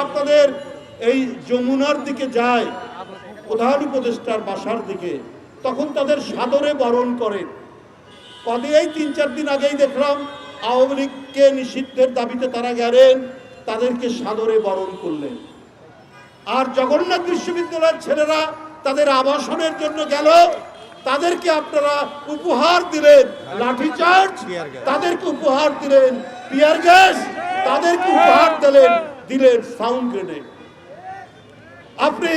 আপনাদের এই যমুনার দিকে যায়, প্রধান উপদেষ্টার বাসার দিকে, তখন তাদের সাদরে বরণ করেন। এই ৩-৪ দিন আগেই দেখলাম আওয়ামী লীগকে নিষিদ্ধের দাবিতে তারা গেলেন, তাদেরকে সাদরে বরণ করলেন। আর জগন্নাথ বিশ্ববিদ্যালয়ের ছেলেরা তাদের আবাসনের জন্য গেল, তাদেরকে আপনারা উপহার দিলেন লাঠিচার্জ, তাদেরকে উপহার দিলেন টিয়ার গ্যাস, তাদেরকে উপহার দিলেন সাউন্ড গ্রেনেড। আপনি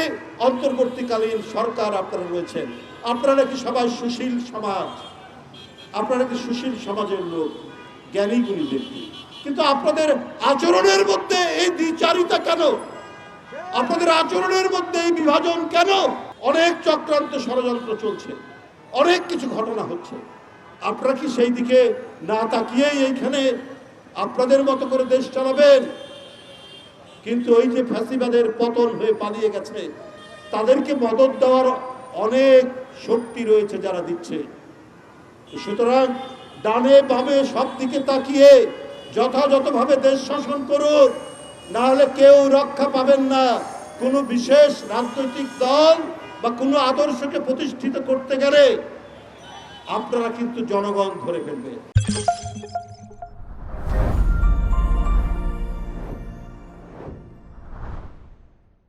অন্তর্বর্তীকালীন সরকার আপনারা রয়েছেন, আপনারা নাকি সবাই সুশীল সমাজ, আপনারা কি সুশীল সমাজের লোক, জ্ঞানী গুণী ব্যক্তি, কিন্তু আপনাদের আচরণের মধ্যে এই দ্বিচারিতা কেন? আপনাদের আচরণের মধ্যে এই বিভাজন কেন? অনেক চক্রান্ত ষড়যন্ত্র চলছে, অনেক কিছু ঘটনা হচ্ছে। আপনারা কি সেই দিকে না তাকিয়েই এইখানে আপনাদের মতো করে দেশ চালাবেন? কিন্তু ওই যে ফ্যাসিবাদের পতন হয়ে পালিয়ে গেছে, তাদেরকে মদদ দেওয়ার অনেক শক্তি রয়েছে যারা দিচ্ছে। সুতরাং ডানে বামে সব দিকে তাকিয়ে যথাযথভাবে দেশ শাসন করুন, না হলে কেউ রক্ষা পাবেন না। কোনো বিশেষ রাজনৈতিক দল বা কোনো আদর্শকে প্রতিষ্ঠিত করতে গেলে আপনারা কিন্তু জনগণ ধরে ফেলবে।